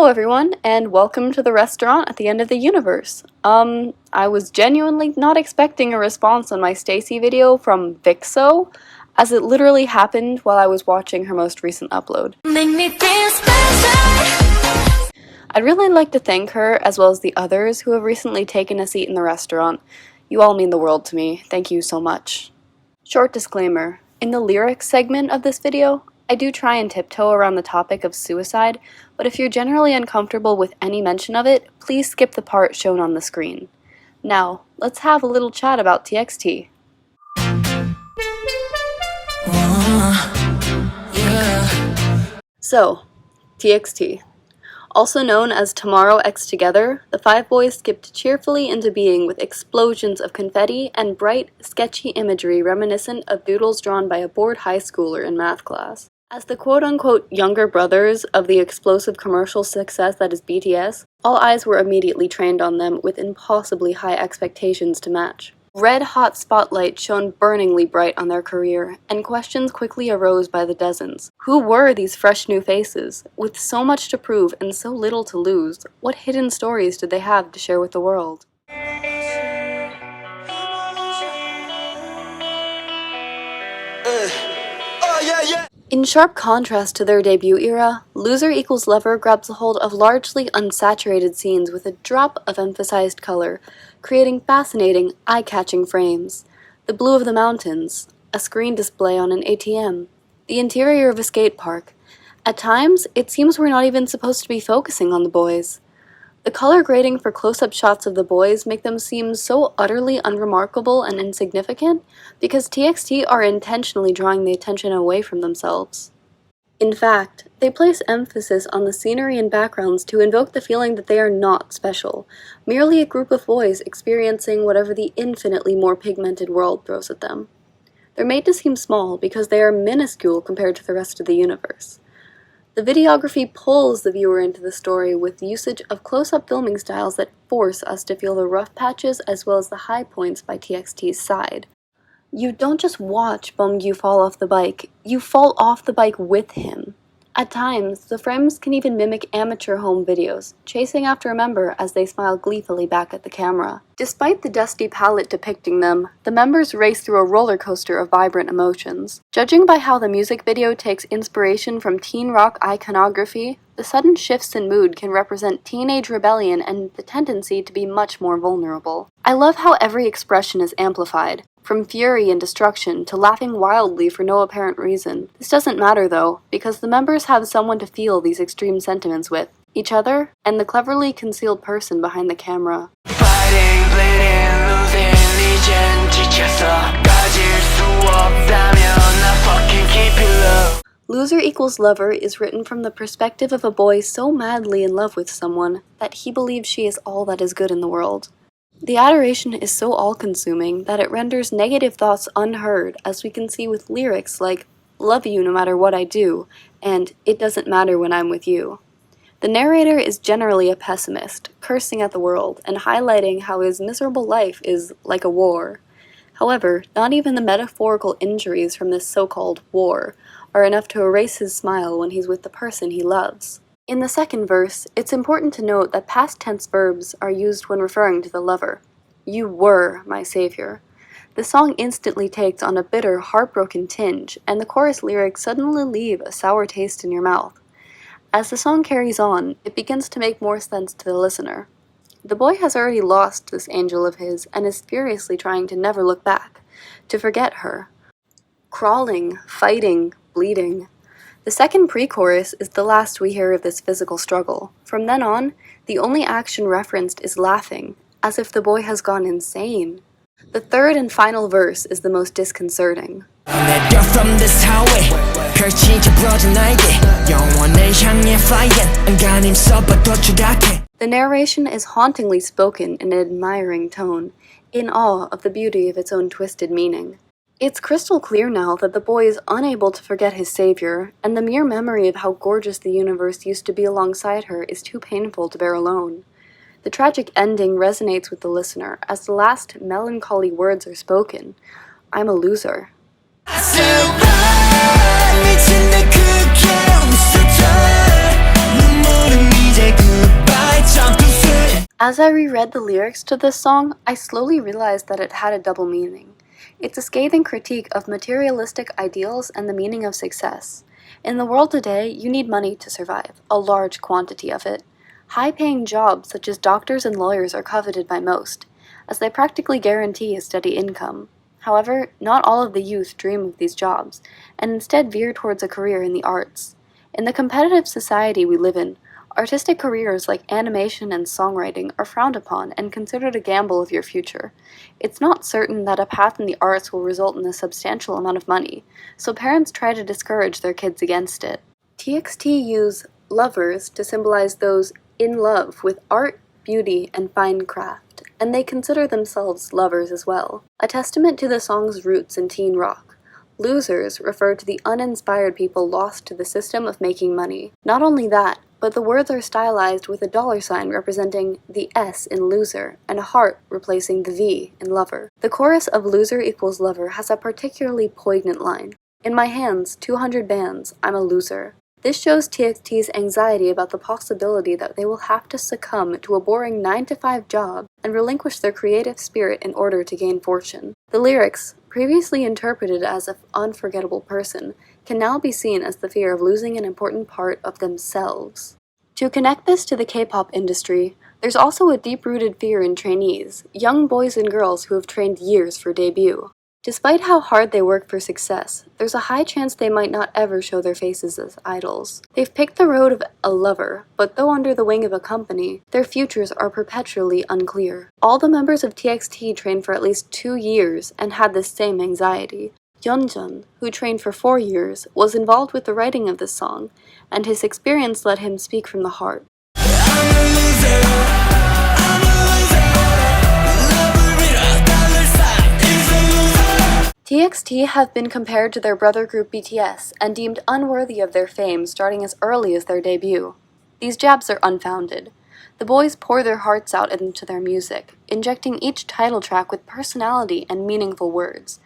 Hello everyone, and welcome to the restaurant at the end of the universe. I was genuinely not expecting a response on my Stacy video from yeseo, as it literally happened while I was watching her most recent upload. I'd really like to thank her, as well as the others who have recently taken a seat in the restaurant. You all mean the world to me. Thank you so much. Short disclaimer. In the lyrics segment of this video, I do try and tiptoe around the topic of suicide, but if you're generally uncomfortable with any mention of it, please skip the part shown on the screen. Now, let's have a little chat about TXT. So, TXT. Also known as Tomorrow X Together, the five boys skipped cheerfully into being with explosions of confetti and bright, sketchy imagery reminiscent of doodles drawn by a bored high schooler in math class. As the quote-unquote younger brothers of the explosive commercial success that is BTS, all eyes were immediately trained on them with impossibly high expectations to match. Red-hot spotlight shone burningly bright on their career, and questions quickly arose by the dozens. Who were these fresh new faces? With so much to prove and so little to lose, what hidden stories did they have to share with the world? In sharp contrast to their debut era, Loser Equals Lover grabs a hold of largely unsaturated scenes with a drop of emphasized color, creating fascinating, eye-catching frames. The blue of the mountains, a screen display on an ATM, the interior of a skate park. At times, it seems we're not even supposed to be focusing on the boys. The color grading for close-up shots of the boys make them seem so utterly unremarkable and insignificant because TXT are intentionally drawing the attention away from themselves. In fact, they place emphasis on the scenery and backgrounds to invoke the feeling that they are not special, merely a group of boys experiencing whatever the infinitely more pigmented world throws at them. They're made to seem small because they are minuscule compared to the rest of the universe. The videography pulls the viewer into the story with usage of close-up filming styles that force us to feel the rough patches as well as the high points by TXT's side. You don't just watch beomgyu fall off the bike, you fall off the bike with him. At times, the frames can even mimic amateur home videos, chasing after a member as they smile gleefully back at the camera. Despite the dusty palette depicting them, the members race through a roller coaster of vibrant emotions. Judging by how the music video takes inspiration from teen rock iconography, the sudden shifts in mood can represent teenage rebellion and the tendency to be much more vulnerable. I love how every expression is amplified, from fury and destruction to laughing wildly for no apparent reason. This doesn't matter though, because the members have someone to feel these extreme sentiments with, each other, and the cleverly concealed person behind the camera. Fighting, bleeding, losing, legion, 지쳐서 가질 수 없다면 I fucking keep it low. Loser Equals Lover is written from the perspective of a boy so madly in love with someone that he believes she is all that is good in the world. The adoration is so all-consuming that it renders negative thoughts unheard, as we can see with lyrics like, "Love you no matter what I do," and "It doesn't matter when I'm with you." The narrator is generally a pessimist, cursing at the world, and highlighting how his miserable life is like a war. However, not even the metaphorical injuries from this so-called war are enough to erase his smile when he's with the person he loves. In the second verse, it's important to note that past tense verbs are used when referring to the lover. You were my savior. The song instantly takes on a bitter, heartbroken tinge, and the chorus lyrics suddenly leave a sour taste in your mouth. As the song carries on, it begins to make more sense to the listener. The boy has already lost this angel of his and is furiously trying to never look back, to forget her. Crawling, fighting, bleeding. The second pre-chorus is the last we hear of this physical struggle. From then on, the only action referenced is laughing, as if the boy has gone insane. The third and final verse is the most disconcerting. The narration is hauntingly spoken in an admiring tone, in awe of the beauty of its own twisted meaning. It's crystal clear now that the boy is unable to forget his savior, and the mere memory of how gorgeous the universe used to be alongside her is too painful to bear alone. The tragic ending resonates with the listener as the last melancholy words are spoken. I'm a loser. As I reread the lyrics to this song, I slowly realized that it had a double meaning. It's a scathing critique of materialistic ideals and the meaning of success. In the world today, you need money to survive, a large quantity of it. High-paying jobs such as doctors and lawyers are coveted by most, as they practically guarantee a steady income. However, not all of the youth dream of these jobs, and instead veer towards a career in the arts. In the competitive society we live in, artistic careers like animation and songwriting are frowned upon and considered a gamble of your future. It's not certain that a path in the arts will result in a substantial amount of money, so parents try to discourage their kids against it. TXT use lovers to symbolize those in love with art, beauty, and fine craft, and they consider themselves lovers as well, a testament to the song's roots in teen rock. Losers refer to the uninspired people lost to the system of making money. Not only that, but the words are stylized with a dollar sign representing the S in loser and a heart replacing the V in lover. The chorus of loser equals lover has a particularly poignant line. In my hands, 200 bands, I'm a loser. This shows TXT's anxiety about the possibility that they will have to succumb to a boring 9-to-5 job and relinquish their creative spirit in order to gain fortune. The lyrics, previously interpreted as an unforgettable person, can now be seen as the fear of losing an important part of themselves. To connect this to the K-pop industry, there's also a deep-rooted fear in trainees, young boys and girls who have trained years for debut. Despite how hard they work for success, there's a high chance they might not ever show their faces as idols. They've picked the road of a lover, but though under the wing of a company, their futures are perpetually unclear. All the members of TXT trained for at least 2 years and had this same anxiety. Yeonjun, who trained for 4 years, was involved with the writing of this song, and his experience let him speak from the heart. TXT have been compared to their brother group BTS and deemed unworthy of their fame starting as early as their debut. These jabs are unfounded. The boys pour their hearts out into their music, injecting each title track with personality and meaningful words.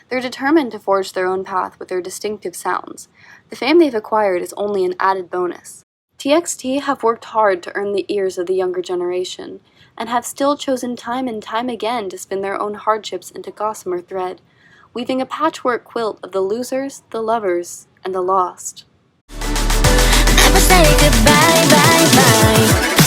They're determined to forge their own path with their distinctive sounds. The fame they've acquired is only an added bonus. TXT have worked hard to earn the ears of the younger generation, and have still chosen time and time again to spin their own hardships into gossamer thread, weaving a patchwork quilt of the losers, the lovers, and the lost. Never say goodbye, bye, bye.